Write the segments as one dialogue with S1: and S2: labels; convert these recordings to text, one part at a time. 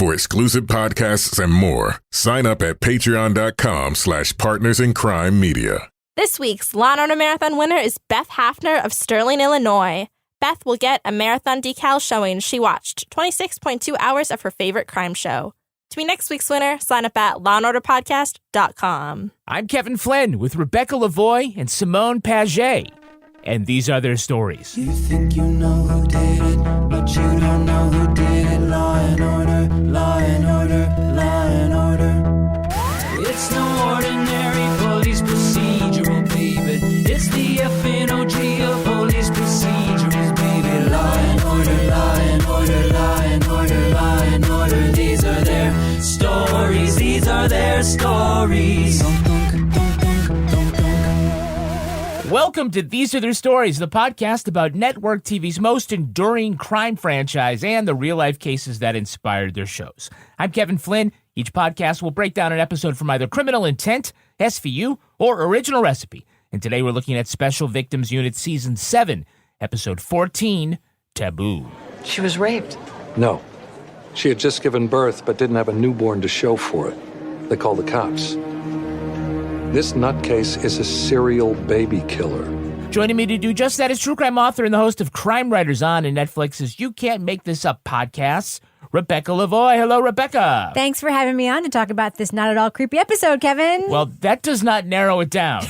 S1: For exclusive podcasts and more, sign up at patreon.com/partnersincrimemedia.
S2: This week's Law & Order Marathon winner is Beth Hafner of Sterling, Illinois. Beth will get a marathon decal showing she watched 26.2 hours of her favorite crime show. To be next week's winner, sign up at lawandorderpodcast.com.
S3: I'm Kevin Flynn with Rebecca Lavoie and Simone Paget. And these are their stories.
S4: You think you know who did it, but you don't know who did it. Law and order, law and order, law and order. It's no ordinary police procedural, baby. It's the FNOG of police procedurals, baby. Law and order, law and order, law and order, law and order. These are their stories, these are their stories.
S3: Welcome to These Are Their Stories, the podcast about network TV's most enduring crime franchise and the real-life cases that inspired their shows. I'm Kevin Flynn. Each podcast will break down an episode from either Criminal Intent, SVU, or Original Recipe. And today we're looking at Special Victims Unit Season 7, Episode 14, Taboo.
S5: She was raped.
S6: No. She had just given birth, but didn't have a newborn to show for it. They called the cops. This nutcase is a serial baby killer.
S3: Joining me to do just that is true crime author and the host of Crime Writers On and Netflix's You Can't Make This Up podcasts, Rebecca Lavoie. Hello, Rebecca.
S7: Thanks for having me on to talk about this not at all creepy episode, Kevin.
S3: Well, that does not narrow it down.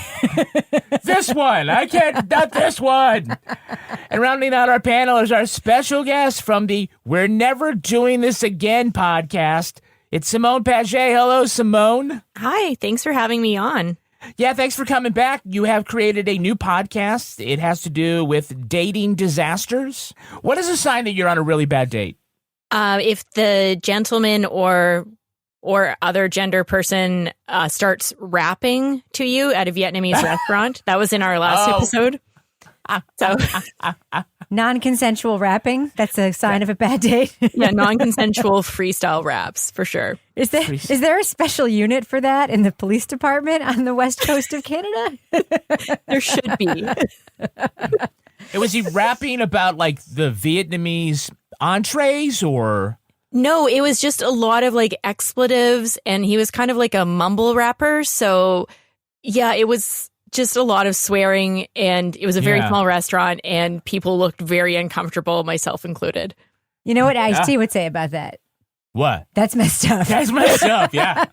S3: This one. Not this one. And rounding out our panel is our special guest from the We're Never Doing This Again podcast. It's Simone Paget. Hello, Simone.
S2: Hi, thanks for having me on.
S3: Yeah, thanks for coming back. You have created a new podcast. It has to do with dating disasters. What is a sign that you're on a really bad date?
S8: If the gentleman or other gender person starts rapping to you at a Vietnamese restaurant. That was in our last episode. So
S7: non-consensual rapping, that's a sign of a bad date.
S8: Yeah, non-consensual freestyle raps for sure.
S7: Is there a special unit for that in the police department on the west coast of Canada?
S8: There should be.
S3: Was he rapping about like the Vietnamese entrees or?
S8: No, it was just a lot of like expletives, and he was kind of like a mumble rapper. So yeah, it was just a lot of swearing, and it was a very small restaurant, and people looked very uncomfortable, myself included.
S7: You know what Ice-T would say about that?
S3: What?
S7: That's messed up.
S3: That's messed up, yeah.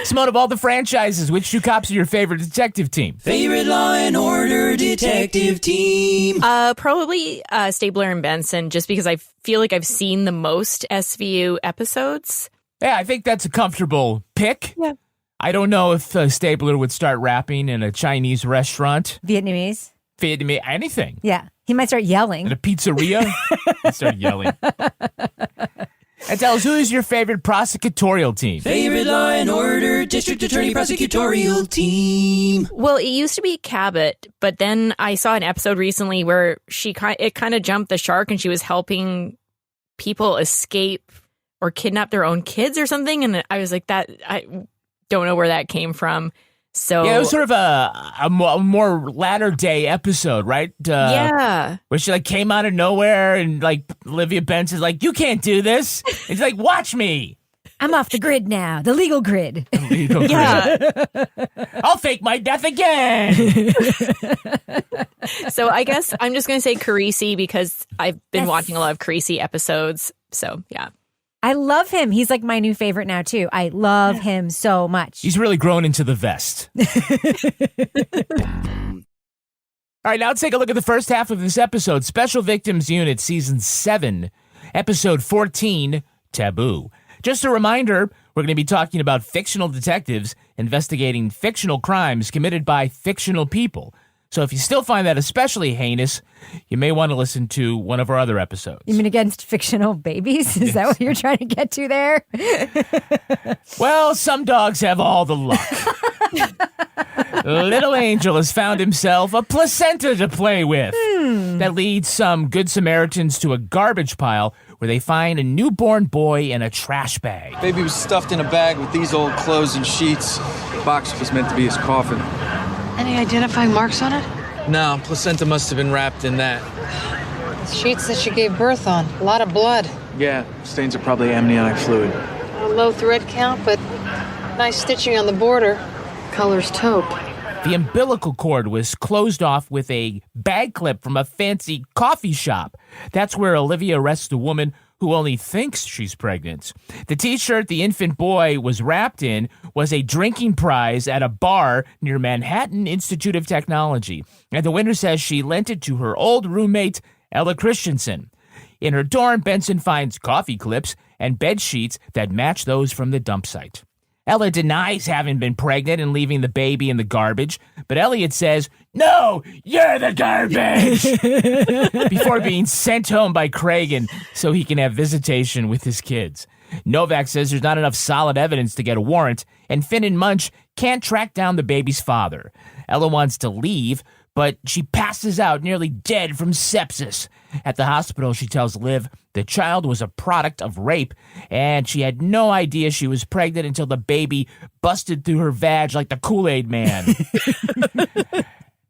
S3: Simone, of all the franchises, which two cops are your favorite detective team?
S4: Favorite Law and Order detective team?
S8: Probably Stabler and Benson, just because I feel like I've seen the most SVU episodes.
S3: Yeah, I think that's a comfortable pick.
S8: Yeah.
S3: I don't know if Stabler would start rapping in a Chinese restaurant.
S7: Vietnamese,
S3: anything.
S7: Yeah. He might start yelling.
S3: In a pizzeria? He'd start yelling. And tell us, who is your favorite prosecutorial team?
S4: Favorite Law and Order District Attorney Prosecutorial Team?
S8: Well, it used to be Cabot, but then I saw an episode recently where it kind of jumped the shark, and she was helping people escape or kidnap their own kids or something, and I was like, I don't know where that came from. So
S3: yeah, it was sort of a more latter day episode, right?
S8: Yeah.
S3: Where she like came out of nowhere, and like Olivia Benson's like, "You can't do this." And she's like, "Watch me.
S7: I'm off the grid now. The legal grid."
S3: The legal grid. I'll fake my death again.
S8: So I guess I'm just going to say Carisi because I've been watching a lot of Carisi episodes. So yeah.
S7: I love him. He's like my new favorite now, too. I love him so much.
S3: He's really grown into the vest. All right, now let's take a look at the first half of this episode. Special Victims Unit, Season 7, Episode 14, Taboo. Just a reminder, we're going to be talking about fictional detectives investigating fictional crimes committed by fictional people. So if you still find that especially heinous, you may want to listen to one of our other episodes.
S7: You mean against fictional babies? Is that what you're trying to get to there?
S3: Well, some dogs have all the luck. Little Angel has found himself a placenta to play with. That leads some Good Samaritans to a garbage pile where they find a newborn boy in a trash bag.
S9: Baby was stuffed in a bag with these old clothes and sheets. The box was meant to be his coffin.
S5: Any identifying marks on it?
S9: No, placenta must have been wrapped in that.
S5: Sheets that she gave birth on. A lot of blood.
S9: Yeah, stains are probably amniotic fluid.
S5: A low thread count, but nice stitching on the border. Color's taupe.
S3: The umbilical cord was closed off with a bag clip from a fancy coffee shop. That's where Olivia arrests the woman who only thinks she's pregnant. The t-shirt the infant boy was wrapped in was a drinking prize at a bar near Manhattan Institute of Technology. And the winner says she lent it to her old roommate, Ella Christensen. In her dorm, Benson finds coffee clips and bed sheets that match those from the dump site. Ella denies having been pregnant and leaving the baby in the garbage, but Elliot says, "No, you're the garbage!" before being sent home by Cragen so he can have visitation with his kids. Novak says there's not enough solid evidence to get a warrant, and Finn and Munch can't track down the baby's father. Ella wants to leave, but she passes out nearly dead from sepsis. At the hospital, she tells Liv the child was a product of rape, and she had no idea she was pregnant until the baby busted through her vag like the Kool-Aid Man.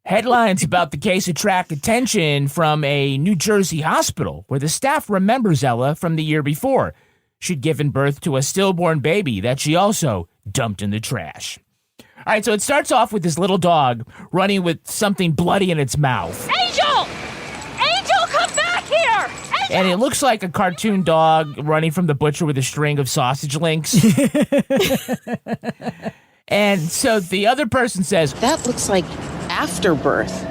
S3: Headlines about the case attract attention from a New Jersey hospital where the staff remembers Ella from the year before. She'd given birth to a stillborn baby that she also dumped in the trash. All right, so it starts off with this little dog running with something bloody in its mouth.
S10: Angel! Angel, come back here! Angel!
S3: And it looks like a cartoon dog running from the butcher with a string of sausage links. And so the other person says,
S11: "That looks like afterbirth."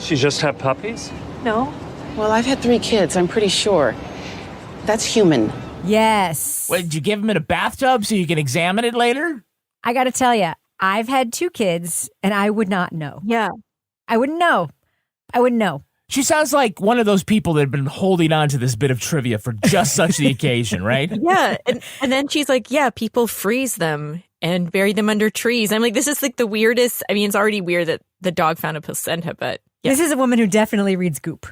S12: She just had puppies?
S11: No. Well, I've had 3 kids, I'm pretty sure. That's human.
S7: Yes.
S3: "What, did you give him in a bathtub so you can examine it later?"
S7: I got to tell you, I've had 2 kids, and I would not know.
S8: Yeah.
S7: I wouldn't know. I wouldn't know.
S3: She sounds like one of those people that have been holding on to this bit of trivia for just such the occasion, right?
S8: Yeah. And then she's like, yeah, people freeze them and bury them under trees. I'm like, this is like the weirdest. I mean, it's already weird that the dog found a placenta, but yeah.
S7: This is a woman who definitely reads Goop.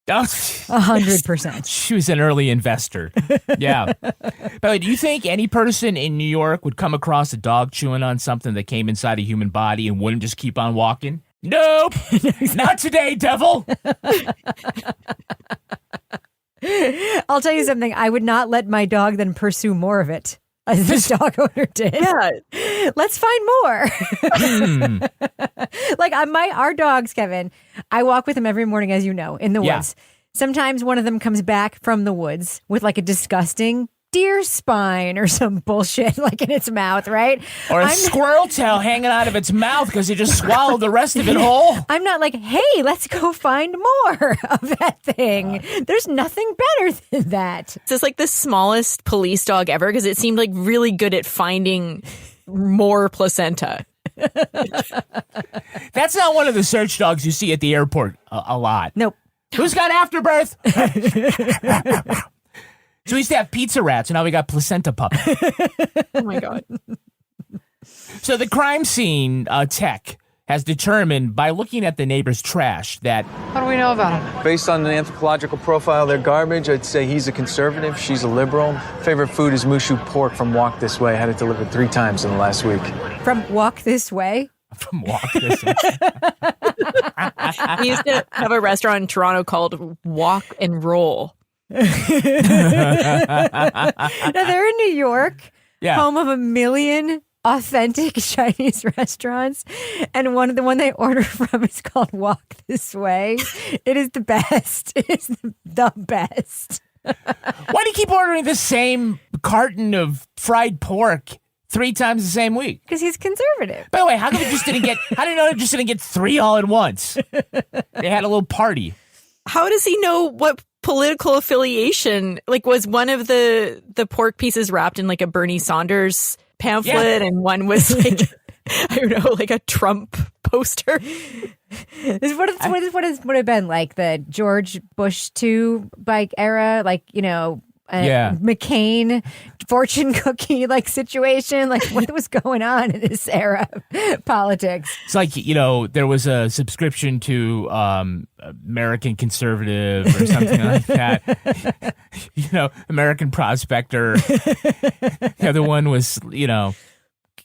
S3: Oh,
S7: 100%.
S3: She was an early investor. Yeah. By the way, do you think any person in New York would come across a dog chewing on something that came inside a human body and wouldn't just keep on walking? Nope. Not today, devil.
S7: I'll tell you something. I would not let my dog then pursue more of it, as this dog owner did.
S8: Yeah.
S7: Let's find more. Like our dogs, Kevin, I walk with them every morning, as you know, in the woods. Sometimes one of them comes back from the woods with like a disgusting deer spine or some bullshit like in its mouth, right?
S3: Or a squirrel tail hanging out of its mouth because it just swallowed the rest of it whole.
S7: I'm not like, hey, let's go find more of that thing. There's nothing better than that.
S8: It's just like the smallest police dog ever because it seemed like really good at finding more placenta.
S3: That's not one of the search dogs you see at the airport a lot.
S7: Nope.
S3: Who's got afterbirth? So we used to have pizza rats, and now we got placenta puppies.
S8: Oh, my God.
S3: So the crime scene tech has determined by looking at the neighbor's trash that...
S5: What do we know about him?
S9: Based on the anthropological profile of their garbage, I'd say he's a conservative, she's a liberal. Favorite food is mushu pork from Walk This Way. Had it delivered 3 times in the last week.
S7: From Walk This Way?
S3: From Walk This Way.
S8: We used to have a restaurant in Toronto called Walk and Roll.
S7: Now they're in New York, home of a million authentic Chinese restaurants, and the one they order from is called Walk This Way. It is the best. It is the best.
S3: Why do you keep ordering the same carton of fried pork 3 times the same week?
S7: Because he's conservative.
S3: By the way, how did you know it just didn't get 3 all at once? They had a little party.
S8: How does he know what political affiliation? Like, was one of the pork pieces wrapped in like a Bernie Sanders pamphlet, and one was like I don't know, like a Trump poster?
S7: This would have been like the George Bush 2 bike era, like, you know, McCain fortune cookie like situation. Like, what was going on in this era of politics?
S3: It's like, you know, there was a subscription to American Conservative or something like that. You know, American Prospector. The other one was, you know,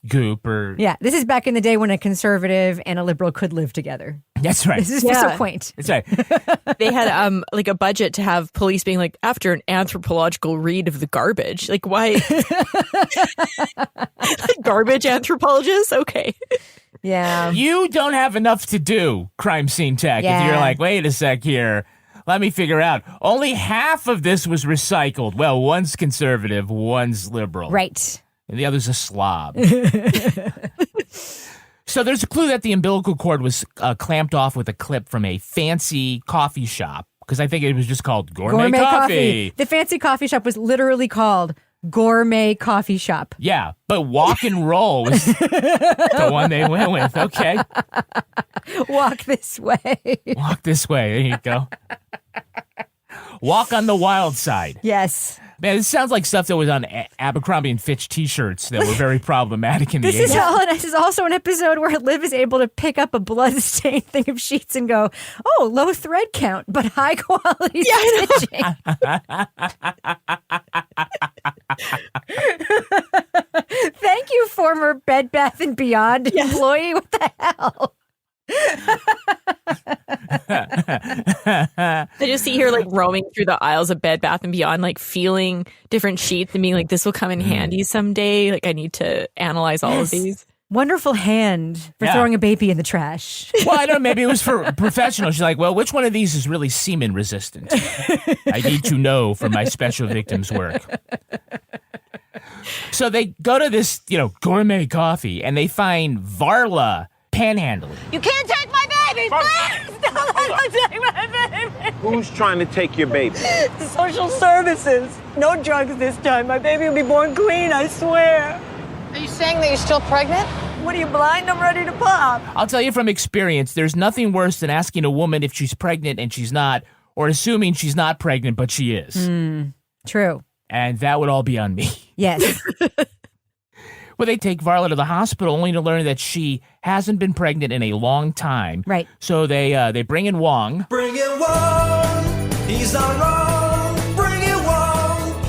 S3: goop or...
S7: Yeah, this is back in the day when a conservative and a liberal could live together.
S3: That's right.
S7: This is so quaint.
S3: That's right.
S8: They had like a budget to have police being like, after an anthropological read of the garbage. Like, why? Garbage anthropologists? Okay.
S7: Yeah.
S3: You don't have enough to do, crime scene tech, if you're like, wait a sec here. Let me figure out. Only half of this was recycled. Well, one's conservative, one's liberal.
S7: Right.
S3: And the other's a slob. So there's a clue that the umbilical cord was clamped off with a clip from a fancy coffee shop, because I think it was just called Gourmet Coffee.
S7: The fancy coffee shop was literally called Gourmet Coffee Shop.
S3: Yeah, but Walk and Roll was the one they went with. Okay.
S7: Walk this way.
S3: Walk this way. There you go. Walk on the wild side.
S7: Yes.
S3: Man, this sounds like stuff that was on Abercrombie and Fitch T-shirts that were very problematic in the 80s.
S7: This is also an episode where Liv is able to pick up a blood-stained thing of sheets and go, oh, low thread count, but high quality stitching. Thank you, former Bed Bath & Beyond employee. What the hell?
S8: I just see her like roaming through the aisles of Bed Bath & Beyond, like feeling different sheets and being like, this will come in handy someday. Like, I need to analyze all of these.
S7: Wonderful hand for throwing a baby in the trash.
S3: Well, I don't know. Maybe it was for professionals. She's like, well, which one of these is really semen resistant? I need to know for my special victims work. So they go to this, Gourmet Coffee, and they find Varla panhandling.
S10: You can't take my baby! Please! Don't let me take my baby!
S13: Who's trying to take your baby?
S10: Social services. No drugs this time. My baby will be born clean, I swear.
S5: Are you saying that you're still pregnant?
S10: What are you, blind? I'm ready to pop.
S3: I'll tell you from experience, there's nothing worse than asking a woman if she's pregnant and she's not, or assuming she's not pregnant but she is.
S7: True.
S3: And that would all be on me.
S7: Yes.
S3: Well, they take Varla to the hospital only to learn that she hasn't been pregnant in a long time.
S7: Right.
S3: So they bring in Wong.
S4: Bring it Wong. He's not wrong. Bring it Wong.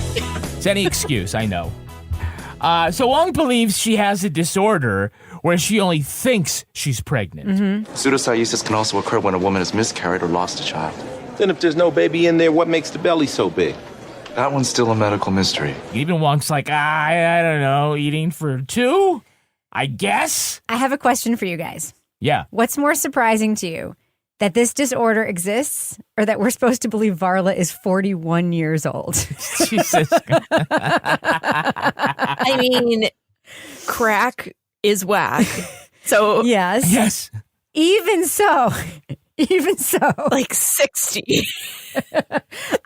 S3: It's any excuse, I know. So Wong believes she has a disorder where she only thinks she's pregnant.
S14: Mm-hmm. Pseudocyesis can also occur when a woman has miscarried or lost a child.
S13: Then if there's no baby in there, what makes the belly so big?
S14: That one's still a medical mystery.
S3: Even Wong's like, I don't know, eating for two? I guess?
S7: I have a question for you guys.
S3: Yeah.
S7: What's more surprising to you? That this disorder exists or that we're supposed to believe Varla is 41 years old?
S3: Jesus.
S8: I mean, crack is whack. So
S7: yes.
S3: Yes.
S7: Even so,
S8: like 60.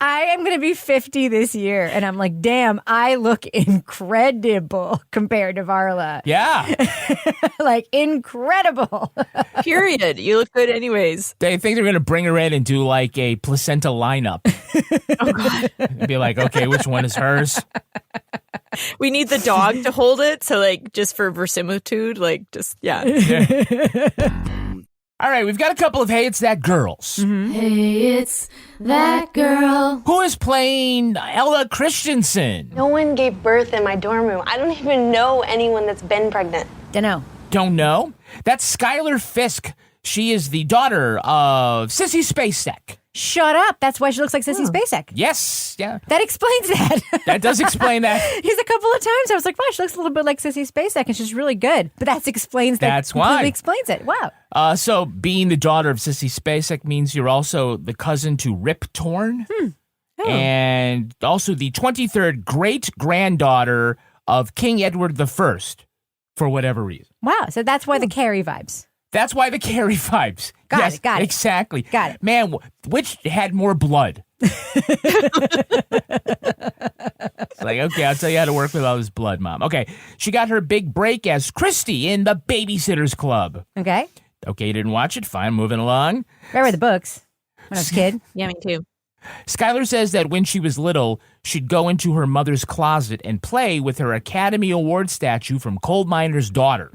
S7: I am going to be 50 this year. And I'm like, damn, I look incredible compared to Varla.
S3: Yeah.
S7: Like, incredible.
S8: Period. You look good anyways.
S3: They think they're going to bring her in and do like a placenta lineup.
S8: Oh, God.
S3: And be like, okay, which one is hers?
S8: We need the dog to hold it. So, like, just for verisimilitude, like, just, yeah.
S3: All right, we've got a couple of Hey, It's That Girls.
S15: Mm-hmm. Hey, it's that girl.
S3: Who is playing Ella Christensen?
S16: No one gave birth in my dorm room. I don't even know anyone that's been pregnant.
S3: Don't know? That's Skylar Fisk. She is the daughter of Sissy Spacek.
S7: Shut up. That's why she looks like Sissy Spacek.
S3: Yes. Yeah.
S7: That explains that.
S3: That does explain that.
S7: Because a couple of times I was like, wow, she looks a little bit like Sissy Spacek and she's really good. But that explains that.
S3: That's why.
S7: Completely explains it. Wow.
S3: So being the daughter of Sissy Spacek means you're also the cousin to Rip Torn.
S7: Oh.
S3: And also the 23rd great-granddaughter of King Edward I, for whatever reason.
S7: Wow. So that's why the Carrie vibes.
S3: That's why the Carrie vibes.
S7: Got it.
S3: Exactly.
S7: Got it.
S3: Man, which had more blood? It's like, okay, I'll tell you how to work with all this blood, Mom. Okay, she got her big break as Christy in The Babysitters Club.
S7: Okay,
S3: you didn't watch it? Fine, moving along.
S7: I read the books when I was a kid.
S8: Yeah, me too.
S3: Skylar says that when she was little, she'd go into her mother's closet and play with her Academy Award statue from Coal Miner's Daughter.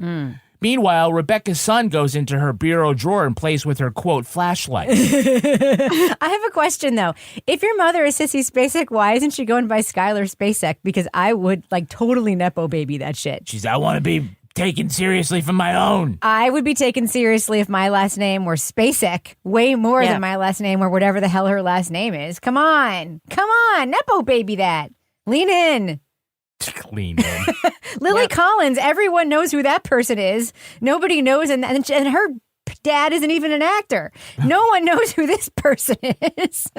S3: Meanwhile, Rebecca's son goes into her bureau drawer and plays with her, quote, flashlight.
S7: I have a question, though. If your mother is Sissy Spacek, why isn't she going by Skylar Spacek? Because I would, like, totally Nepo baby that shit.
S3: I want to be taken seriously from my own.
S7: I would be taken seriously if my last name were Spacek, way more than my last name or whatever the hell her last name is. Come on. Nepo baby that. Lean in.
S3: Lean in.
S7: Lily Collins, everyone knows who that person is. Nobody knows, and her dad isn't even an actor. No one knows who this person is.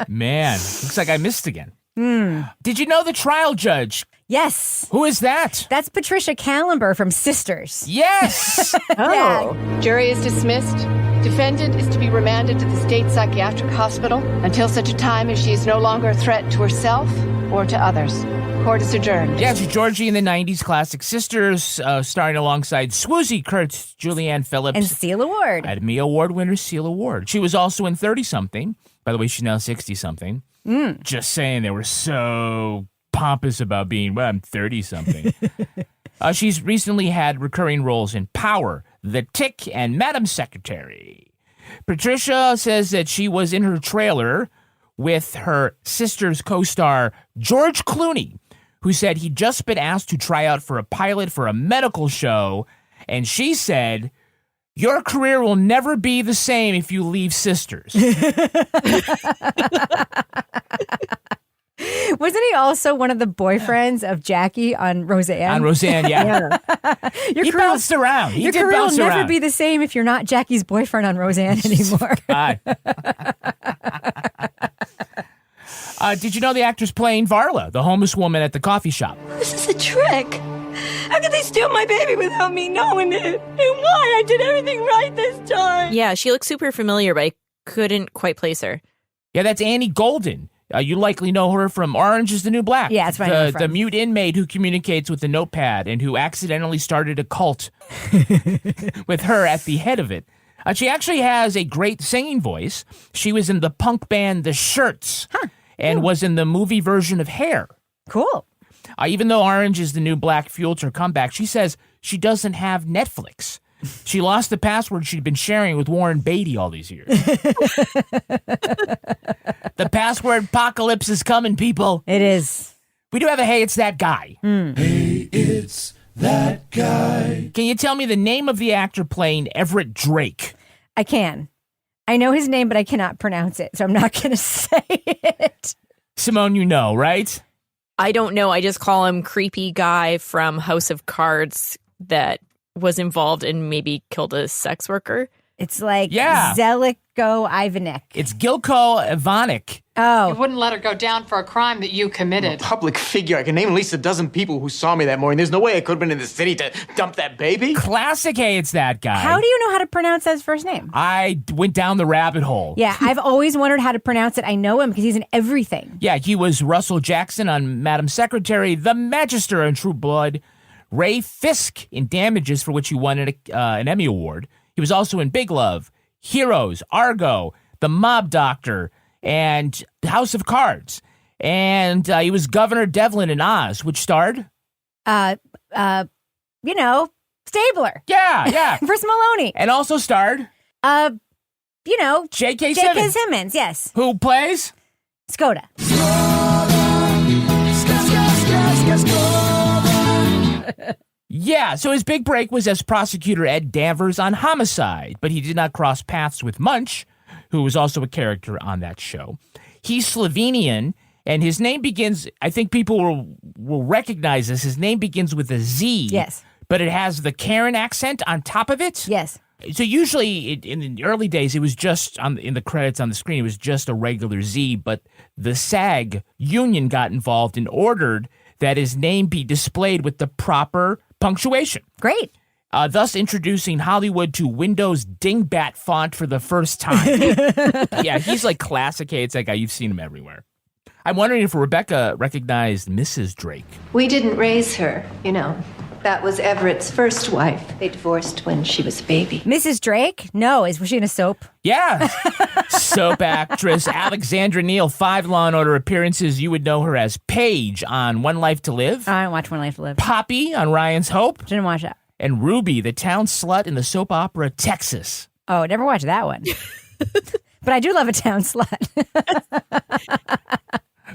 S3: Man, looks like I missed again. Did you know the trial judge?
S7: Yes.
S3: Who is that?
S7: That's Patricia Kallenber from Sisters.
S3: Yes.
S5: Yeah. Jury is dismissed. Defendant is to be remanded to the state psychiatric hospital until such a time as she is no longer a threat to herself or to others. Court is adjourned.
S3: Yeah, it's Georgie in the 90s classic Sisters, starring alongside Swoozie Kurtz, Julianne Phillips.
S7: And Celia Ward.
S3: Academy Award winner Celia Ward. She was also in 30-something. By the way, she's now 60-something. Just saying, they were so pompous about being, I'm 30-something. She's recently had recurring roles in Power, The Tick, and Madam Secretary. Patricia says that she was in her trailer with her Sisters co-star George Clooney, who said he'd just been asked to try out for a pilot for a medical show, and she said, "Your career will never be the same if you leave Sisters."
S7: Wasn't he also one of the boyfriends of Jackie on Roseanne?
S3: On Roseanne, yeah. He bounced around.
S7: Your career will never be the same if you're not Jackie's boyfriend on Roseanne anymore.
S3: Did you know the actor's playing Varla, the homeless woman at the coffee shop?
S10: This is a trick. How could they steal my baby without me knowing it? And why? I did everything right this time.
S8: Yeah, she looks super familiar, but I couldn't quite place her.
S3: Yeah, that's Annie Golden. You likely know her from Orange is the New Black.
S7: Yeah, that's what I know her from.
S3: The mute inmate who communicates with the notepad and who accidentally started a cult with her at the head of it. She actually has a great singing voice. She was in the punk band The Shirts and was in the movie version of Hair.
S7: Cool.
S3: Even though Orange is the New Black fueled her comeback, she says she doesn't have Netflix. She lost the password she'd been sharing with Warren Beatty all these years. The password apocalypse is coming, people.
S7: It is.
S3: We do have a Hey, It's That Guy.
S4: Hey, it's that guy.
S3: Can you tell me the name of the actor playing Everett Drake?
S7: I can. I know his name, but I cannot pronounce it, so I'm not going to say it.
S3: Simone, you know, right?
S8: I don't know. I just call him creepy guy from House of Cards that was involved and maybe killed a sex worker.
S7: It's like Zeliko Ivanek.
S3: It's Gilko Ivanek.
S7: Oh.
S5: You wouldn't let her go down for a crime that you committed.
S9: I'm a public figure. I can name at least a dozen people who saw me that morning. There's no way I could have been in the city to dump that baby.
S3: Classic Hey, It's That Guy.
S7: How do you know how to pronounce his first name?
S3: I went down the rabbit hole.
S7: Yeah, I've always wondered how to pronounce it. I know him because he's in everything.
S3: Yeah, he was Russell Jackson on Madam Secretary, The Magister on True Blood, Ray Fisk in Damages, for which he won an Emmy Award. He was also in Big Love, Heroes, Argo, The Mob Doctor, and House of Cards. And he was Governor Devlin in Oz, which starred?
S7: Stabler.
S3: Yeah.
S7: Chris Maloney.
S3: And also starred? J.K.
S7: Simmons, yes.
S3: Who plays?
S7: Skoda.
S3: Yeah, so his big break was as prosecutor Ed Danvers on Homicide, but he did not cross paths with Munch, who was also a character on that show. He's Slovenian, and his name begins, I think people will recognize this, his name begins with a Z.
S7: Yes.
S3: But it has the Karen accent on top of it.
S7: Yes.
S3: So usually in the early days, it was just in the credits on the screen, it was just a regular Z, but the SAG union got involved and ordered that his name be displayed with the proper punctuation.
S7: Great.
S3: Thus introducing Hollywood to Windows dingbat font for the first time. Yeah, he's like classic. Hey, it's that guy. You've seen him everywhere. I'm wondering if Rebecca recognized Mrs. Drake.
S17: We didn't raise her, That was Everett's first wife. They divorced when she was a baby.
S7: Mrs. Drake? No. Was she in a soap?
S3: Yeah. Soap actress Alexandra Neal, 5 Law & Order appearances. You would know her as Paige on One Life to Live.
S7: I didn't watch One Life to Live.
S3: Poppy on Ryan's Hope.
S7: Didn't watch that.
S3: And Ruby, the town slut in the soap opera Texas.
S7: Oh, never watched that one. But I do love a town slut.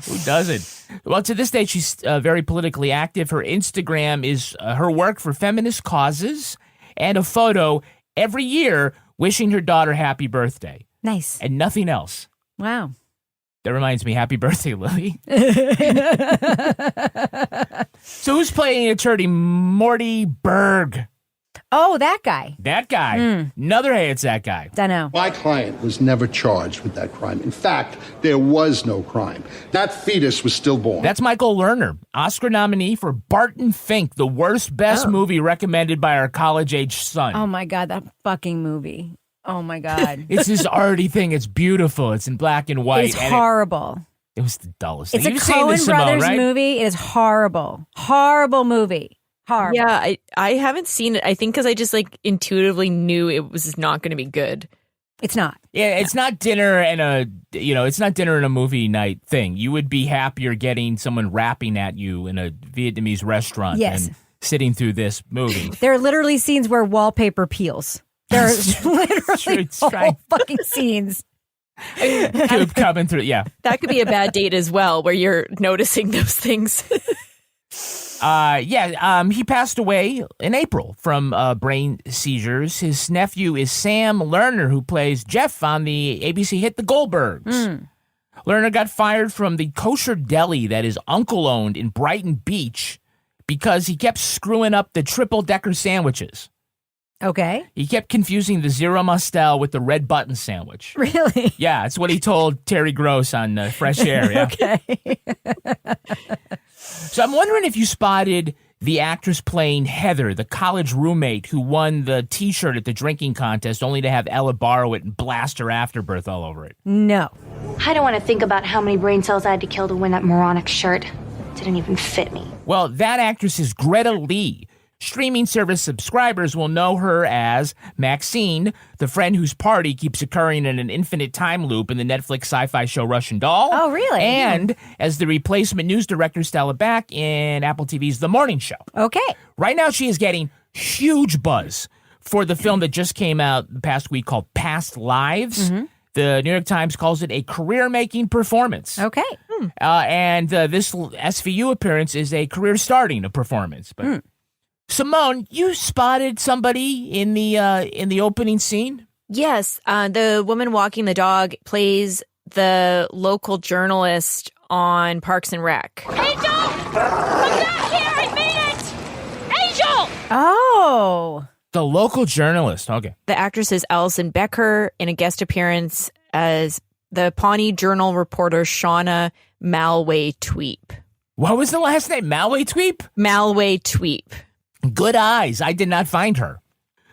S3: Who doesn't? Well, to this day, she's very politically active. Her Instagram is her work for feminist causes and a photo every year wishing her daughter happy birthday.
S7: Nice.
S3: And nothing else.
S7: Wow.
S3: That reminds me, happy birthday, Lily. So who's playing attorney Morty Berg?
S7: Oh, that guy.
S3: That guy. Another hates that guy.
S7: Dunno.
S18: My client was never charged with that crime. In fact, there was no crime. That fetus was stillborn.
S3: That's Michael Lerner, Oscar nominee for Barton Fink, the worst best movie recommended by our college-age son.
S7: Oh, my God, that fucking movie. Oh, my God.
S3: It's his arty thing. It's beautiful. It's in black and white.
S7: It's horrible.
S3: It was the dullest
S7: It's
S3: thing.
S7: a
S3: You've seen
S7: Coen
S3: this, Simone,
S7: Brothers
S3: right?
S7: movie. It is horrible. Horrible movie. Horrible.
S8: Yeah, I haven't seen it. I think because I just intuitively knew it was not going to be good.
S7: It's not.
S3: Yeah, it's not dinner and it's not dinner and a movie night thing. You would be happier getting someone rapping at you in a Vietnamese restaurant
S7: Yes.
S3: than sitting through this movie.
S7: There are literally scenes where wallpaper peels. There are literally whole fucking scenes.
S3: Tube coming through, yeah.
S8: That could be a bad date as well, where you're noticing those things.
S3: He passed away in April from brain seizures. His nephew is Sam Lerner, who plays Jeff on the ABC hit The Goldbergs. Lerner got fired from the kosher deli that his uncle owned in Brighton Beach because he kept screwing up the triple-decker sandwiches.
S7: Okay.
S3: He kept confusing the Zero Mostel with the Red Button sandwich.
S7: Really?
S3: Yeah, it's what he told Terry Gross on Fresh Air. Yeah.
S7: Okay.
S3: So I'm wondering if you spotted the actress playing Heather, the college roommate who won the T-shirt at the drinking contest only to have Ella borrow it and blast her afterbirth all over it.
S7: No.
S16: I don't want to think about how many brain cells I had to kill to win that moronic shirt. It didn't even fit me.
S3: Well, that actress is Greta Lee. Streaming service subscribers will know her as Maxine, the friend whose party keeps occurring in an infinite time loop in the Netflix sci-fi show Russian Doll.
S7: Oh, really?
S3: And as the replacement news director Stella Back in Apple TV's The Morning Show.
S7: Okay.
S3: Right now, she is getting huge buzz for the film that just came out the past week called Past Lives. The New York Times calls it a career-making performance.
S7: Okay.
S3: And this SVU appearance is a career-starting performance. But Simone, you spotted somebody in the opening scene?
S8: Yes, the woman walking the dog plays the local journalist on Parks and Rec.
S10: Angel! Come back here! I made it! Angel!
S7: Oh.
S3: The local journalist. Okay.
S8: The actress is Alison Becker in a guest appearance as the Pawnee Journal reporter Shauna Malway-Tweep.
S3: What was the last name? Malway-Tweep?
S8: Malway-Tweep.
S3: Good eyes. I did not find her.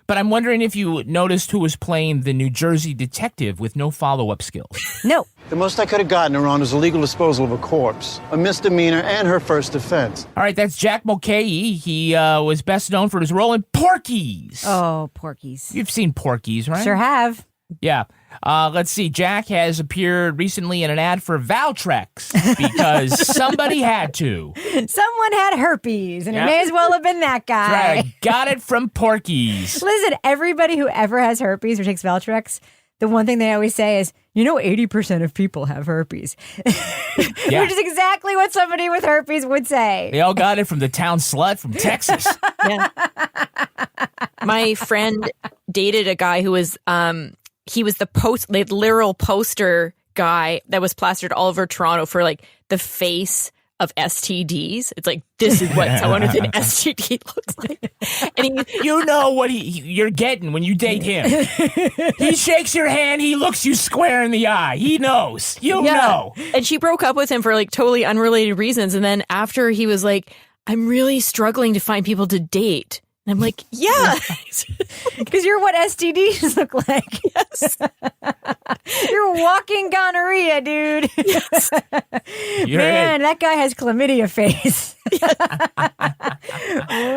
S3: But I'm wondering if you noticed who was playing the New Jersey detective with no follow-up skills.
S7: No.
S9: The most I could have gotten her on is illegal disposal of a corpse, a misdemeanor, and her first offense.
S3: All right, that's Jack Mulcahy. He was best known for his role in Porky's.
S7: Oh, Porky's.
S3: You've seen Porky's, right?
S7: Sure have.
S3: Yeah. Let's see. Jack has appeared recently in an ad for Valtrex because somebody had to.
S7: Someone had herpes, and it may as well have been that guy.
S3: That's right. Got it from Porky's.
S7: Listen, everybody who ever has herpes or takes Valtrex, the one thing they always say is, 80% of people have herpes.
S3: Yeah.
S7: Which is exactly what somebody with herpes would say.
S3: They all got it from the town slut from Texas.
S8: Yeah. My friend dated a guy who was... he was the literal poster guy that was plastered all over Toronto for the face of STDs. It's this is what someone with an STD looks like. And
S3: you know what you're getting when you date him. He shakes your hand. He looks you square in the eye. He knows. You know.
S8: And she broke up with him for totally unrelated reasons. And then after he was like, I'm really struggling to find people to date. And I'm like, yeah.
S7: Because you're what STDs look like.
S8: Yes.
S7: You're walking gonorrhea, dude.
S8: Yes.
S7: Man, that guy has chlamydia face.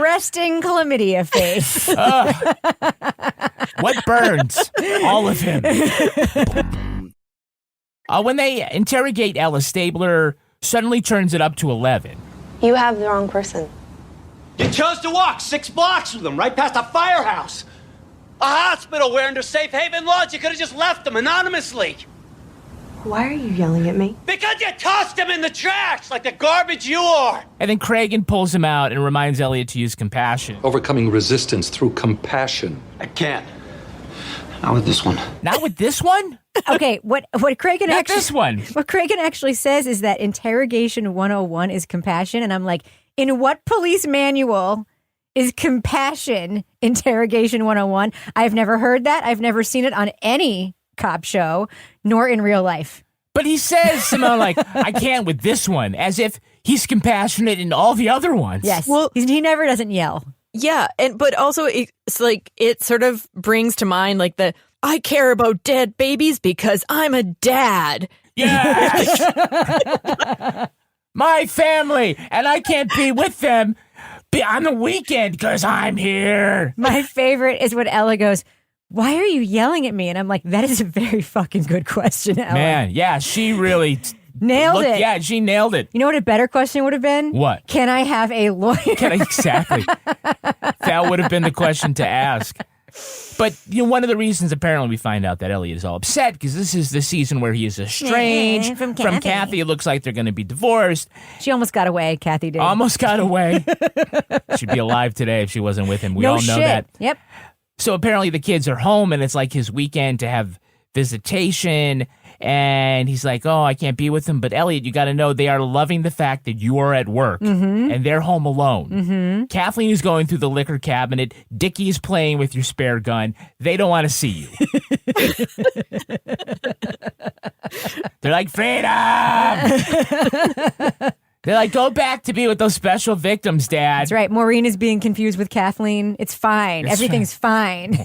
S7: Resting chlamydia face.
S3: What burns? All of him. When they interrogate Ella, Stabler suddenly turns it up to 11.
S16: You have the wrong person.
S19: You chose to walk 6 blocks with them, right past a firehouse. A hospital wearing their safe haven laws. You could have just left them anonymously.
S10: Why are you yelling at me?
S19: Because you tossed him in the trash like the garbage you are.
S3: And then Cragen pulls him out and reminds Elliot to use compassion.
S6: Overcoming resistance through compassion.
S19: I can't. Not with this one.
S3: Not with this one?
S7: Okay, what Cragen
S3: Not
S7: actually
S3: this one.
S7: What Cragen actually says is that interrogation 101 is compassion, and I'm like, in what police manual is compassion interrogation 101? I've never heard that. I've never seen it on any cop show, nor in real life.
S3: But he says, Simone, like, I can't with this one, as if he's compassionate in all the other ones.
S7: Yes. Well, he never doesn't yell.
S8: Yeah, but also it's like it sort of brings to mind like the I care about dead babies because I'm a dad.
S3: Yes! My family, and I can't be with them on the weekend because I'm here.
S7: My favorite is when Ella goes, why are you yelling at me? And I'm like, that is a very fucking good question, Ella.
S3: Man, yeah, she really
S7: nailed it.
S3: Yeah, she nailed it.
S7: You know what a better question would have been?
S3: What?
S7: Can I have a lawyer?
S3: Exactly. That would have been the question to ask. But one of the reasons apparently we find out that Elliot is all upset because this is the season where he is estranged from Kathy. It looks like they're going to be divorced.
S7: She almost got away, Kathy did.
S3: Almost got away. She'd be alive today if she wasn't with him. We all know that.
S7: Yep.
S3: So apparently the kids are home and it's like his weekend to have visitation. And he's like, oh, I can't be with them. But Elliot, you got to know they are loving the fact that you are at work and they're home alone. Kathleen is going through the liquor cabinet. Dickie is playing with your spare gun. They don't want to see you. They're like, freedom! They're like, go back to be with those special victims, Dad.
S7: That's right. Maureen is being confused with Kathleen. It's fine. Everything's fine.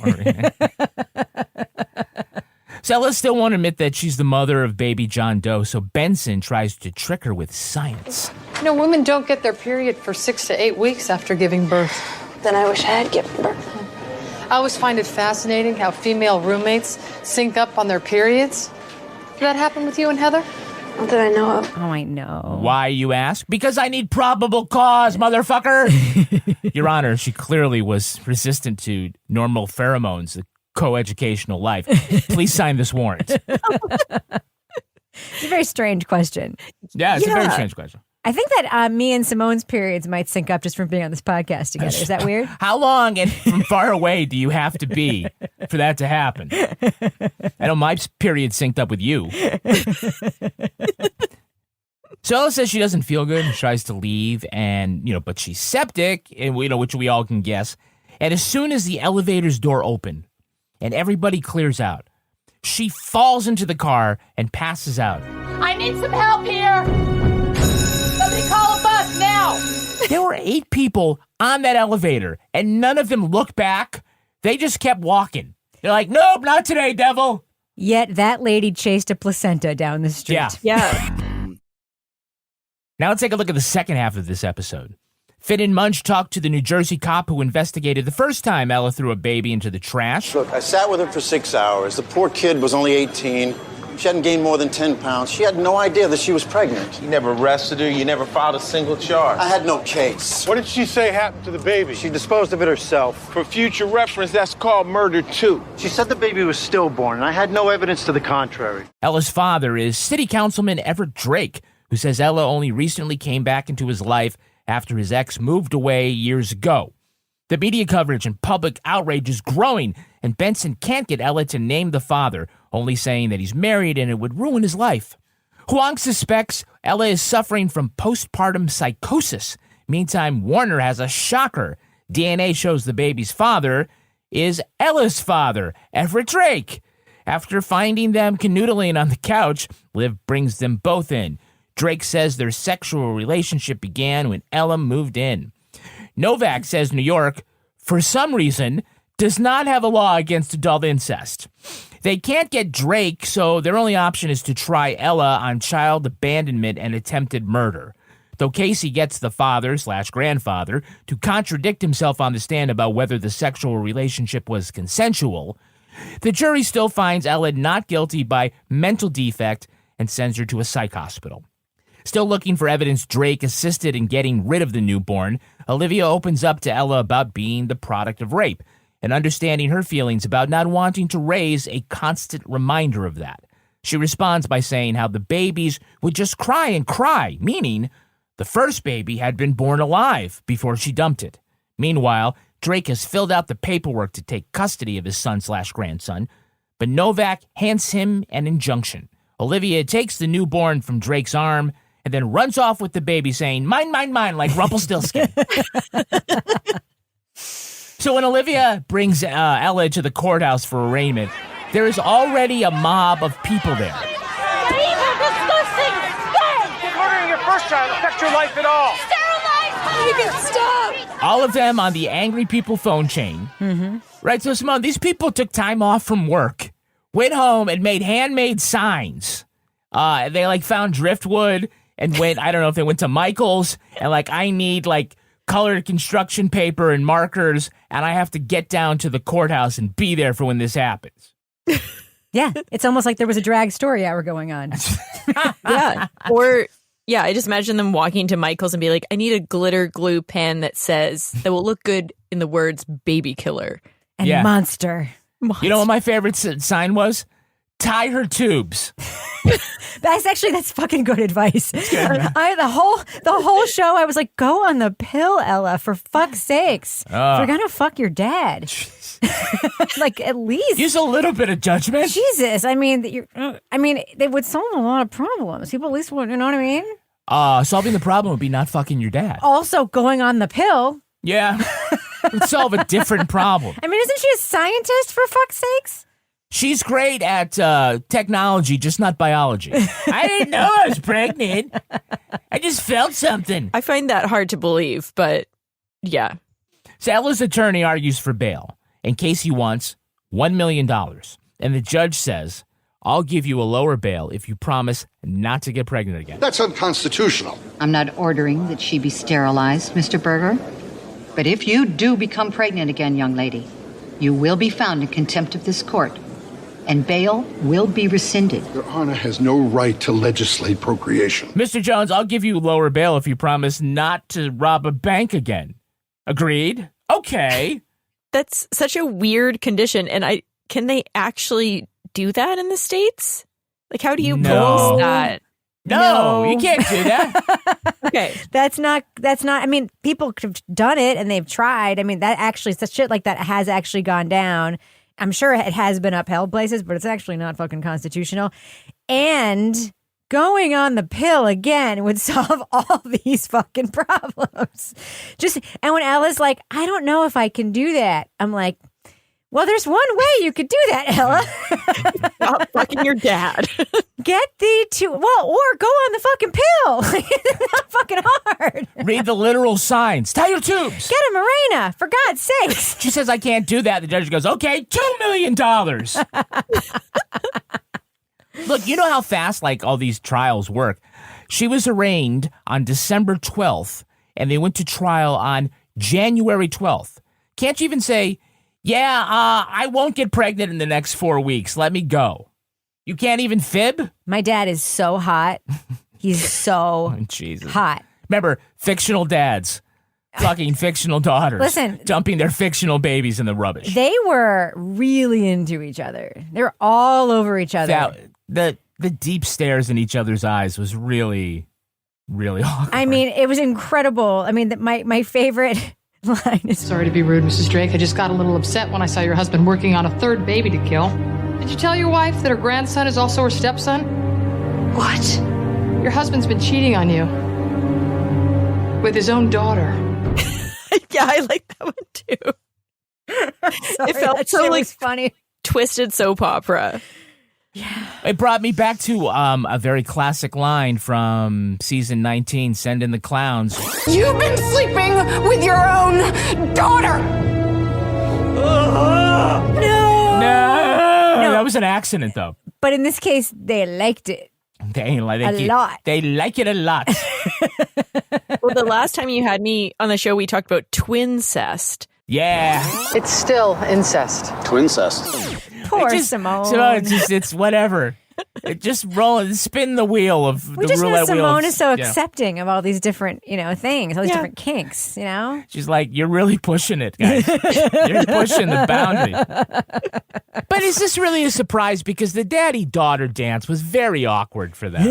S3: Stella still won't admit that she's the mother of baby John Doe, so Benson tries to trick her with science.
S5: You know, women don't get their period for 6 to 8 weeks after giving birth.
S10: Then I wish I had given birth.
S5: I always find it fascinating how female roommates sync up on their periods. Did that happen with you and Heather?
S10: Not that I know of.
S7: Oh, I know.
S3: Why, you ask? Because I need probable cause, motherfucker! Your Honor, she clearly was resistant to normal pheromones, the coeducational life. Please sign this warrant.
S7: It's a very strange question.
S3: Yeah, it's a very strange question.
S7: I think that me and Simone's periods might sync up just from being on this podcast together. Is that weird?
S3: How long and from far away do you have to be for that to happen? I know my period synced up with you. So Ella says she doesn't feel good and tries to leave, and but she's septic, and which we all can guess. And as soon as the elevator's door opened and everybody clears out, she falls into the car and passes out.
S20: I need some help here. Somebody call a bus now.
S3: There were 8 people on that elevator, and none of them looked back. They just kept walking. They're like, nope, not today, devil.
S7: Yet that lady chased a placenta down the street.
S8: Yeah.
S3: Now let's take a look at the second half of this episode. Finn and Munch talked to the New Jersey cop who investigated the first time Ella threw a baby into the trash.
S21: Look, I sat with her for 6 hours. The poor kid was only 18. She hadn't gained more than 10 pounds. She had no idea that she was pregnant.
S13: You never arrested her. You never filed a single charge.
S21: I had no case.
S22: What did she say happened to the baby?
S21: She disposed of it herself.
S13: For future reference, that's called murder, too.
S22: She said the baby was stillborn, and I had no evidence to the contrary.
S3: Ella's father is City Councilman Everett Drake, who says Ella only recently came back into his life after his ex moved away years ago. The media coverage and public outrage is growing, and Benson can't get Ella to name the father, only saying that he's married and it would ruin his life. Huang suspects Ella is suffering from postpartum psychosis. Meantime, Warner has a shocker. DNA shows the baby's father is Ella's father, Everett Drake. After finding them canoodling on the couch, Liv brings them both in. Drake says their sexual relationship began when Ella moved in. Novak says New York, for some reason, does not have a law against adult incest. They can't get Drake, so their only option is to try Ella on child abandonment and attempted murder. Though Casey gets the father/grandfather to contradict himself on the stand about whether the sexual relationship was consensual, the jury still finds Ella not guilty by mental defect and sends her to a psych hospital. Still looking for evidence Drake assisted in getting rid of the newborn, Olivia opens up to Ella about being the product of rape and understanding her feelings about not wanting to raise a constant reminder of that. She responds by saying how the babies would just cry and cry, meaning the first baby had been born alive before she dumped it. Meanwhile, Drake has filled out the paperwork to take custody of his son/grandson, but Novak hands him an injunction. Olivia takes the newborn from Drake's arm and then runs off with the baby saying, "Mine, mine, mine," like Rumpelstiltskin. So when Olivia brings Ella to the courthouse for arraignment, there is already a mob of people there.
S20: Evil, disgusting, stay!
S19: Did murdering your first child affect your life at all?
S20: Sterilize! You can stop!
S3: All of them on the angry people phone chain.
S7: Mm-hmm.
S3: Right, so Simone, these people took time off from work, went home and made handmade signs. They found driftwood and went, I don't know if they went to Michael's and I need colored construction paper and markers, and I have to get down to the courthouse and be there for when this happens.
S7: Yeah, it's almost like there was a drag story hour going on.
S8: Yeah. Or, yeah, I just imagine them walking to Michael's and be like, I need a glitter glue pen that will look good in the words baby killer.
S7: And monster.
S3: You know what my favorite sign was? Tie her tubes.
S7: That's fucking good advice. The whole show, I was like, go on the pill, Ella, for fuck's sakes. If you're gonna fuck your dad. At least
S3: use a little bit of judgment.
S7: Jesus, I mean, they would solve a lot of problems. People at least would, you know what I mean?
S3: Solving the problem would be not fucking your dad.
S7: Also, going on the pill.
S3: Yeah, it would solve a different problem.
S7: I mean, isn't she a scientist, for fuck's sakes?
S3: She's great at technology, just not biology. I didn't know I was pregnant. I just felt something.
S8: I find that hard to believe, but yeah.
S3: Ella's attorney argues for bail in case he wants $1 million. And the judge says, I'll give you a lower bail if you promise not to get pregnant again.
S18: That's unconstitutional.
S1: I'm not ordering that she be sterilized, Mr. Berger. But if you do become pregnant again, young lady, you will be found in contempt of this court. And bail will be rescinded.
S18: Your Honor has no right to legislate procreation.
S3: Mr. Jones, I'll give you lower bail if you promise not to rob a bank again. Agreed? Okay.
S8: That's such a weird condition. And can they actually do that in the States? How do you police that?
S3: No, you can't do that.
S8: Okay.
S7: That's not, I mean, people have done it and they've tried. I mean, that actually, such shit like that has actually gone down. I'm sure it has been upheld places, but it's actually not fucking constitutional. And going on the pill again would solve all these fucking problems. And when Ella's like, I don't know if I can do that. I'm like, well, there's one way you could do that, Ella.
S8: Stop fucking your dad.
S7: Get or go on the fucking pill. It's not fucking hard.
S3: Read the literal signs. Tie your tubes.
S7: Get a Mirena, for God's sakes.
S3: She says, I can't do that. The judge goes, okay, $2 million. Look, you know how fast all these trials work. She was arraigned on December 12th, and they went to trial on January 12th. Can't you even say, I won't get pregnant in the next 4 weeks. Let me go. You can't even fib?
S7: My dad is so hot. He's so hot.
S3: Remember, fictional dads, fucking fictional daughters.
S7: Listen.
S3: Dumping their fictional babies in the rubbish.
S7: They were really into each other. They were all over each other.
S3: The deep stares in each other's eyes was really, really awkward.
S7: I mean, it was incredible. I mean, my favorite line is...
S2: Sorry to be rude, Mrs. Drake. I just got a little upset when I saw your husband working on a third baby to kill. Did you tell your wife that her grandson is also her stepson?
S10: What?
S2: Your husband's been cheating on you. With his own daughter.
S8: Yeah, I like that one too.
S7: Sorry,
S8: it felt so
S7: funny.
S8: Twisted soap opera.
S7: Yeah.
S3: It brought me back to a very classic line from season 19, Send in the Clowns.
S10: You've been sleeping with your own daughter!
S3: No, that was an accident, though.
S7: But in this case, they liked it.
S3: They like
S7: a lot.
S3: They like it a lot.
S8: Well, the last time you had me on the show, we talked about twincest.
S3: Yeah.
S11: It's still incest.
S13: Twincest.
S7: Poor Simone.
S3: Simone, it's whatever. Just spin the wheel of the roulette wheel.
S7: We just know Simone is so accepting of all these different, things, all these different kinks,
S3: She's like, you're really pushing it, guys. You're pushing the boundary. But is this really a surprise? Because the daddy-daughter dance was very awkward for them.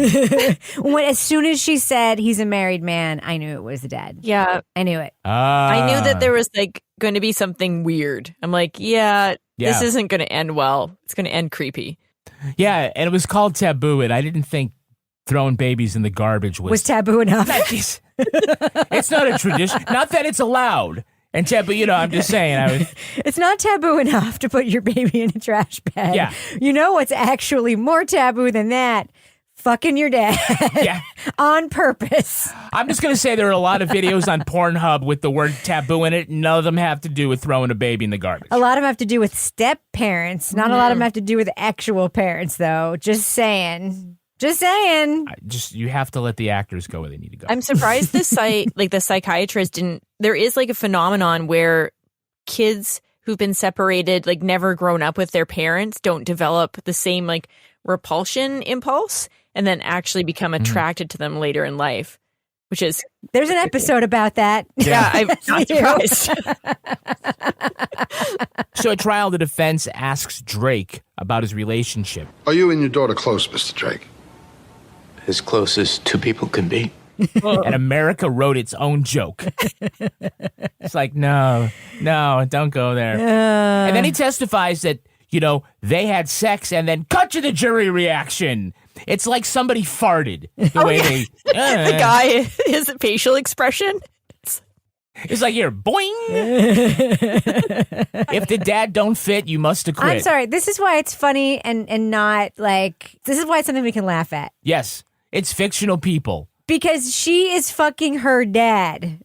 S7: As soon as she said he's a married man, I knew it was the dad.
S8: Yeah.
S7: I knew it.
S8: I knew that there was going to be something weird. I'm like, this isn't going to end well. It's going to end creepy.
S3: Yeah, and it was called Taboo, and I didn't think throwing babies in the garbage was
S7: taboo enough.
S3: It's not a tradition. Not that it's allowed. And taboo, I'm just saying.
S7: It's not taboo enough to put your baby in a trash bag.
S3: Yeah.
S7: You know what's actually more taboo than that? Fucking your dad.
S3: Yeah.
S7: On purpose.
S3: I'm just going to say there are a lot of videos on Pornhub with the word taboo in it. None of them have to do with throwing a baby in the garbage.
S7: A lot of them have to do with step parents. Not a lot of them have to do with actual parents, though. Just saying.
S3: You have to let the actors go where they need to go.
S8: I'm surprised the psychiatrist didn't. There is a phenomenon where kids who've been separated, never grown up with their parents, don't develop the same repulsion impulse and then actually become attracted to them later in life, which is...
S7: There's an episode about that.
S8: Yeah, I'm not surprised.
S3: So at trial, the defense asks Drake about his relationship.
S18: Are you and your daughter close, Mr. Drake?
S12: As close as two people can be.
S3: And America wrote its own joke. It's like, no, don't go there. And then he testifies that, they had sex and then cut to the jury reaction. It's like somebody farted. The
S8: guy, his facial expression.
S3: It's like, here, boing. If the dad don't fit, you must have quit.
S7: I'm sorry. This is why it's funny and not this is why it's something we can laugh at.
S3: Yes. It's fictional people.
S7: Because she is fucking her dad.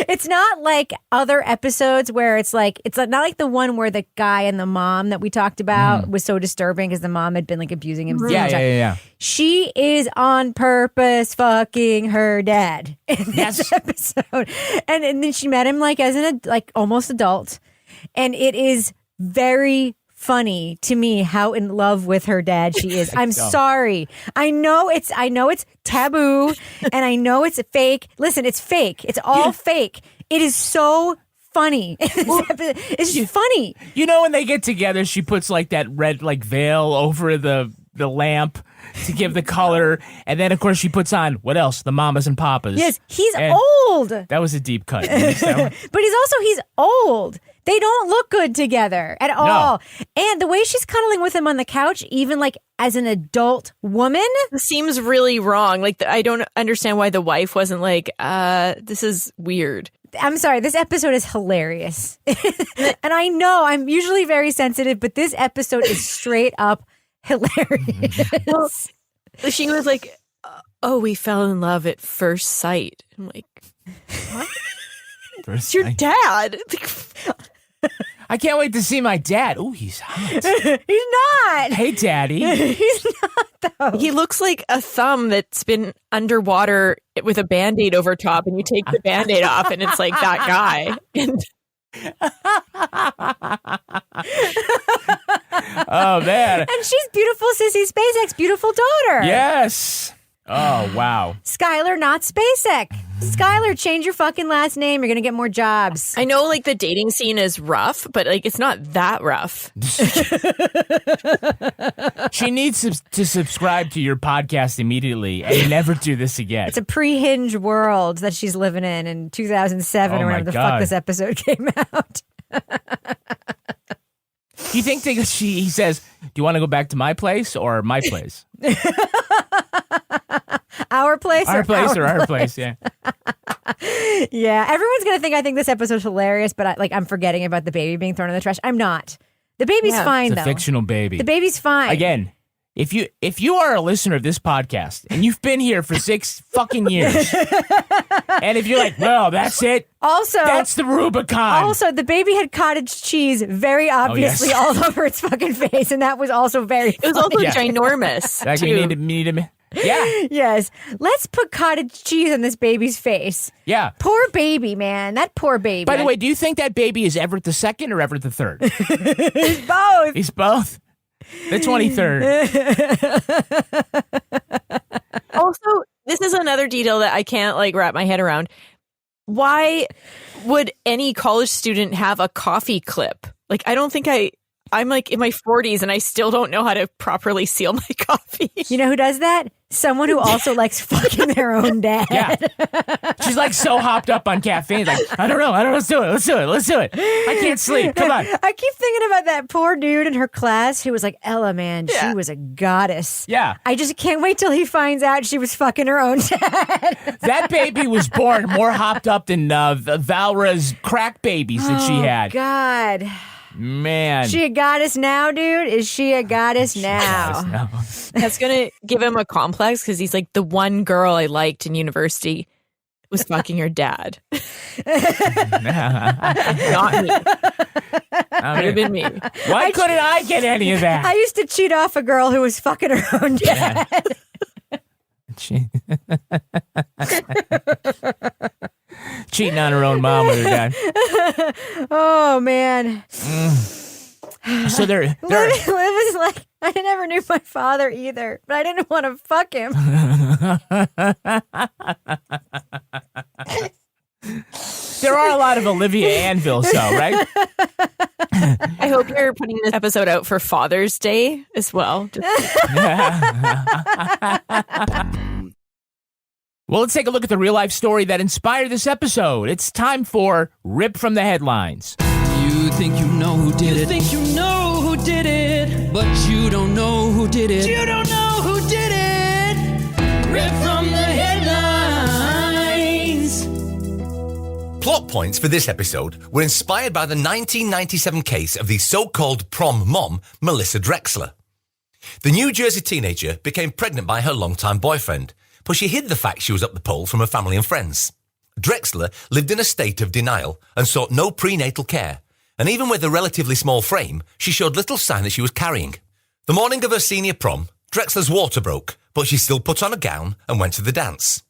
S7: It's not like other episodes where it's not like the one where the guy and the mom that we talked about was so disturbing because the mom had been abusing him.
S3: Yeah.
S7: She is on purpose fucking her dad in this episode. And then she met him as an almost adult. And it is very funny to me how in love with her dad she is. I'm sorry. I know it's taboo and I know it's fake. Listen, it's fake. It's all fake. It is so funny. It's just funny.
S3: When they get together, she puts that red veil over the lamp to give the color, and then of course she puts on what else? The mamas and papas.
S7: Yes, he's old.
S3: That was a deep cut.
S7: But he's old. They don't look good together at all. And the way she's cuddling with him on the couch, even as an adult woman,
S8: seems really wrong. I don't understand why the wife wasn't this is weird.
S7: I'm sorry. This episode is hilarious. And I know I'm usually very sensitive, but this episode is straight up hilarious.
S8: Well, she was like, oh, we fell in love at first sight. I'm like, what?
S3: It's
S8: your dad.
S3: I can't wait to see my dad. Oh, he's hot.
S7: He's not.
S3: Hey, Daddy.
S7: He's not, though.
S8: He looks like a thumb that's been underwater with a Band-Aid over top, and you take the Band-Aid off, and it's like that guy.
S3: Oh, man.
S7: And she's beautiful Sissy Spacek's beautiful daughter.
S3: Yes. Oh, wow.
S7: Skylar, not Spacek. Skylar, change your fucking last name. You're going to get more jobs.
S8: I know, the dating scene is rough, but, it's not that rough.
S3: She needs to subscribe to your podcast immediately and never do this again.
S7: It's a pre-Hinge world that she's living in 2007 or whenever the fuck this episode came out.
S3: Do you think he says, do you want to go back to my place or my place?
S7: Our place
S3: or our place, yeah.
S7: Yeah, everyone's going to think I think this episode's hilarious, but I'm forgetting about the baby being thrown in the trash. I'm not. The baby's fine,
S3: though. It's a fictional baby.
S7: The baby's fine.
S3: Again, if you are a listener of this podcast and you've been here for 6 fucking years, and if you're like, well, that's it. Also, that's the Rubicon.
S7: Also, the baby had cottage cheese very obviously all over its fucking face, and that was also very funny.
S8: It was also ginormous.
S3: Like we need to. Yeah.
S7: Yes. Let's put cottage cheese on this baby's face.
S3: Yeah.
S7: Poor baby, man. That poor baby.
S3: By the way, do you think that baby is Everett the second or Everett the third?
S7: He's both.
S3: He's both? The 23rd.
S8: Also, this is another detail that I can't wrap my head around. Why would any college student have a coffee clip? I don't think I'm in my 40s and I still don't know how to properly seal my coffee.
S7: You know who does that? Someone who also likes fucking their own dad.
S3: Yeah. She's so hopped up on caffeine. I don't know. Let's do it. I can't sleep. Come on.
S7: I keep thinking about that poor dude in her class who was like, Ella, man, she was a goddess.
S3: Yeah.
S7: I just can't wait till he finds out she was fucking her own dad.
S3: That baby was born more hopped up than Valra's crack babies that she had.
S7: God.
S3: Man.
S7: She a goddess now, dude? Is she a goddess now?
S8: That's going to give him a complex because he's the one girl I liked in university was fucking her dad. Not me. Could have been me.
S3: Why couldn't I get any of that?
S7: I used to cheat off a girl who was fucking her own dad.
S3: Cheating on her own mom with her dad.
S7: Oh, man.
S3: So they're
S7: Liv was like, I never knew my father either, but I didn't want to fuck him.
S3: There are a lot of Olivia Anvils, though, right?
S8: I hope you're putting this episode out for Father's Day as well.
S3: Well, let's take a look at the real-life story that inspired this episode. It's time for Rip from the Headlines.
S4: You think you know who did it. You think you know who did it. But you don't know who did it. You don't know who did it. Rip from the headlines.
S14: Plot points for this episode were inspired by the 1997 case of the so-called prom mom, Melissa Drexler. The New Jersey teenager became pregnant by her longtime boyfriend, but she hid the fact she was up the pole from her family and friends. Drexler lived in a state of denial and sought no prenatal care, and even with a relatively small frame, she showed little sign that she was carrying. The morning of her senior prom, Drexler's water broke, but she still put on a gown and went to the dance.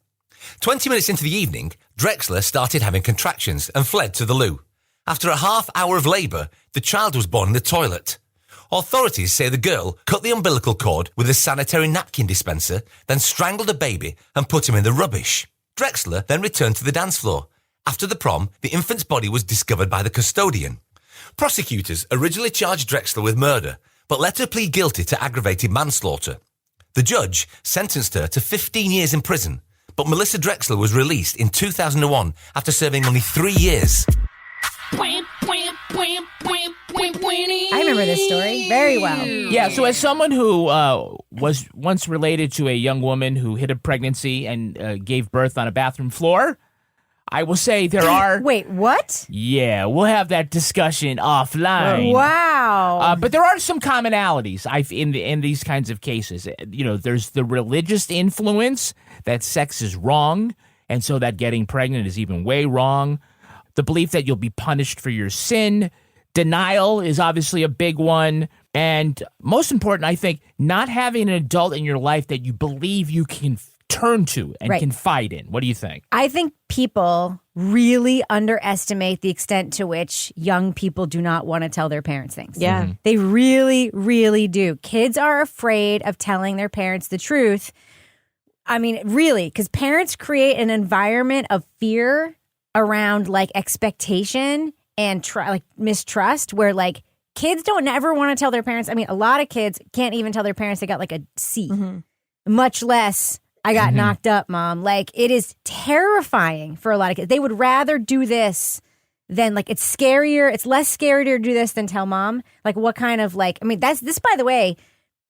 S14: 20 minutes into the evening, Drexler started having contractions and fled to the loo. After a half hour of labour, the child was born in the toilet. Authorities say the girl cut the umbilical cord with a sanitary napkin dispenser, then strangled the baby and put him in the rubbish. Drexler then returned to the dance floor. After the prom, the infant's body was discovered by the custodian. Prosecutors originally charged Drexler with murder, but let her plead guilty to aggravated manslaughter. The judge sentenced her to 15 years in prison, but Melissa Drexler was released in 2001 after serving only 3 years.
S7: I remember this story very well.
S3: Yeah, so as someone who was once related to a young woman who hid a pregnancy and gave birth on a bathroom floor, I will say there are...
S7: Wait, what?
S3: Yeah, we'll have that discussion offline.
S7: Wow.
S3: But there are some commonalities in these kinds of cases. You know, there's the religious influence that sex is wrong, and so that getting pregnant is even way wrong. The belief that you'll be punished for your sin. Denial is obviously a big one. And most important, I think, not having an adult in your life that you believe you can turn to and confide in. What do you think?
S7: I think people really underestimate the extent to which young people do not want to tell their parents things.
S8: Yeah.
S3: Mm-hmm.
S7: They really, really do. Kids are afraid of telling their parents the truth. I mean, really, because parents create an environment of fear around expectation and mistrust, where kids don't ever want to tell their parents. I mean, a lot of kids can't even tell their parents they got a C, much less I got knocked up, mom. It is terrifying for a lot of kids. They would rather do this than it's scarier. It's less scary to do this than tell mom. What kind of I mean, that's this, by the way,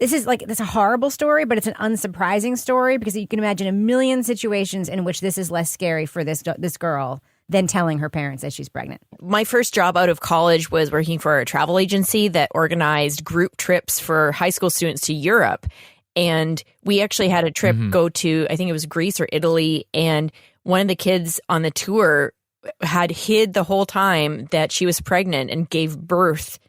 S7: this is that's a horrible story, but it's an unsurprising story because you can imagine a million situations in which this is less scary for this girl than telling her parents that she's pregnant.
S8: My first job out of college was working for a travel agency that organized group trips for high school students to Europe. And we actually had a trip go to, I think it was Greece or Italy. And one of the kids on the tour had hid the whole time that she was pregnant and gave birth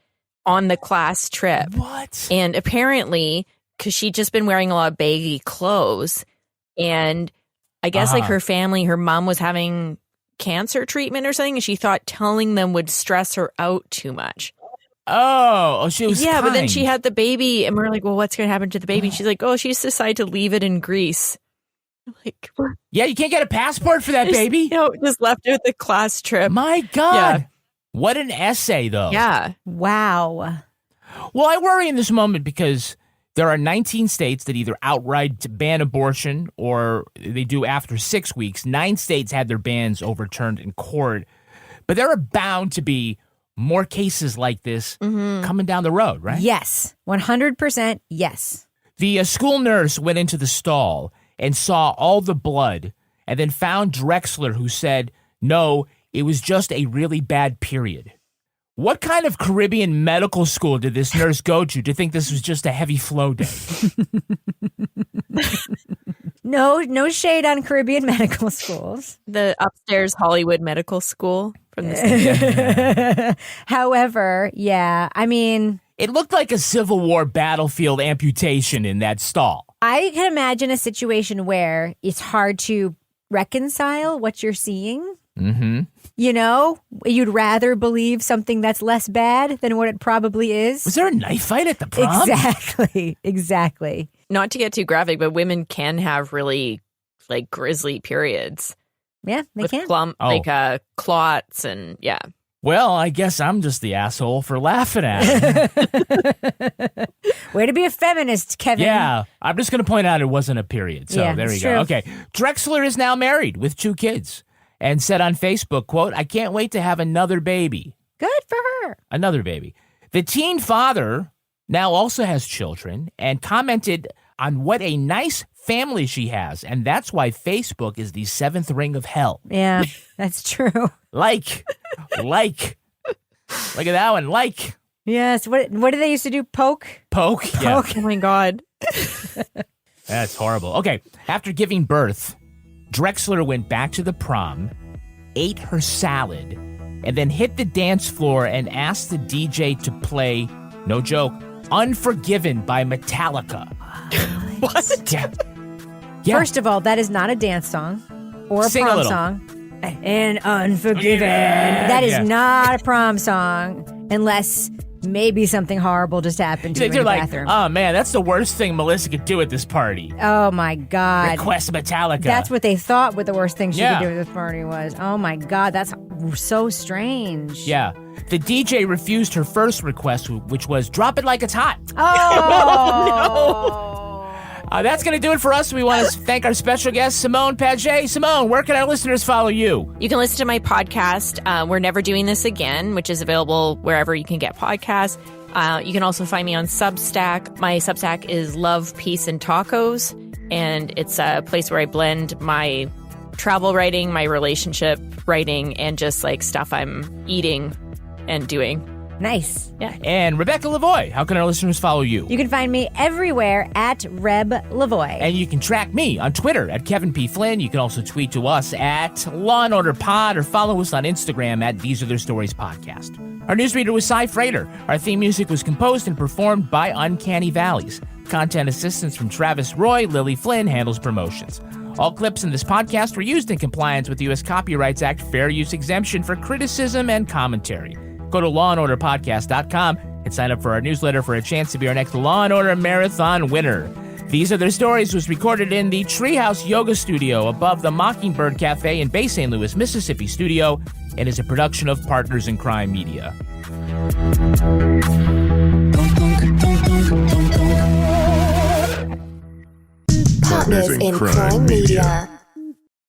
S8: on the class trip.
S3: What?
S8: And apparently, because she'd just been wearing a lot of baggy clothes, and I guess her family, her mom was having cancer treatment or something, and she thought telling them would stress her out too much.
S3: Oh, she was
S8: Yeah,
S3: kind.
S8: but then she had the baby, and we're like, well, what's going to happen to the baby? She's like, oh, she's decided to leave it in Greece. I'm like, what?
S3: Yeah, you can't get a passport for that baby?
S8: Just left it with the class trip.
S3: My God.
S8: Yeah.
S3: What an essay, though.
S8: Yeah.
S7: Wow.
S3: Well, I worry in this moment because there are 19 states that either outright ban abortion or they do after 6 weeks. 9 states had their bans overturned in court. But there are bound to be more cases like this coming down the road, right?
S7: Yes. 100% yes.
S3: The school nurse went into the stall and saw all the blood and then found Drexler, who said, no, it was just a really bad period. What kind of Caribbean medical school did this nurse go to think this was just a heavy flow day?
S7: No shade on Caribbean medical schools.
S8: The upstairs Hollywood Medical School from the
S7: However, yeah, I mean,
S3: it looked like a Civil War battlefield amputation in that stall.
S7: I can imagine a situation where it's hard to reconcile what you're seeing.
S3: Mm-hmm.
S7: You know, you'd rather believe something that's less bad than what it probably is.
S3: Was there a knife fight at the prom?
S7: Exactly.
S8: Not to get too graphic, but women can have really like grisly periods.
S7: Yeah, they
S8: with
S7: can.
S8: Clots and yeah.
S3: Well, I guess I'm just the asshole for laughing at it.
S7: Way to be a feminist, Kevin.
S3: Yeah, I'm just going to point out it wasn't a period. So
S7: Yeah,
S3: there you
S7: it's
S3: go.
S7: true.
S3: Okay. Drexler is now married with 2 kids and said on Facebook, quote, I can't wait to have another baby.
S7: Good for her.
S3: Another baby. The teen father now also has children and commented on what a nice family she has. And that's why Facebook is the 7th ring of hell.
S7: Yeah, that's true.
S3: Like. Look at that one. Like.
S7: Yes. What did they used to do? Poke?
S3: Poke. Yeah.
S8: Oh my God.
S3: That's horrible. Okay. After giving birth, Drexler went back to the prom, ate her salad, and then hit the dance floor and asked the DJ to play, no joke, Unforgiven by Metallica.
S8: What?
S3: Yeah.
S7: First of all, that is not a dance song or a
S3: Sing a
S7: prom
S3: little.
S7: song. And Unforgiven. That is not a prom song unless maybe something horrible just happened to you in
S3: They're
S7: the
S3: like,
S7: bathroom.
S3: oh man, that's the worst thing Melissa could do at this party.
S7: Oh my God.
S3: Request Metallica.
S7: That's what they thought what the worst thing she
S3: Yeah.
S7: could do at this party was. Oh my God, that's so strange.
S3: Yeah. The DJ refused her first request, which was drop it like it's hot.
S7: Oh,
S3: That's going to do it for us. We want to thank our special guest, Simone Paget. Simone, where can our listeners follow you?
S8: You can listen to my podcast, We're Never Doing This Again, which is available wherever you can get podcasts. You can also find me on Substack. My Substack is Love, Peace, and Tacos, and it's a place where I blend my travel writing, my relationship writing, and just like stuff I'm eating and doing.
S7: Nice.
S8: Yeah.
S3: And Rebecca Lavoie, how can our listeners follow you?
S7: You can find me everywhere at Reb Lavoie.
S3: And you can track me on Twitter at Kevin P. Flynn. You can also tweet to us at Law & Order Pod or follow us on Instagram at These Are Their Stories Podcast. Our newsreader was Cy Frater. Our theme music was composed and performed by Uncanny Valleys. Content assistance from Travis Roy. Lily Flynn handles promotions. All clips in this podcast were used in compliance with the U.S. Copyrights Act fair use exemption for criticism and commentary. Go to lawandorderpodcast.com and sign up for our newsletter for a chance to be our next Law & Order Marathon winner. These Are Their Stories was recorded in the Treehouse Yoga Studio above the Mockingbird Cafe in Bay St. Louis, Mississippi studio and is a production of Partners in Crime Media.
S15: Partners in Crime Media.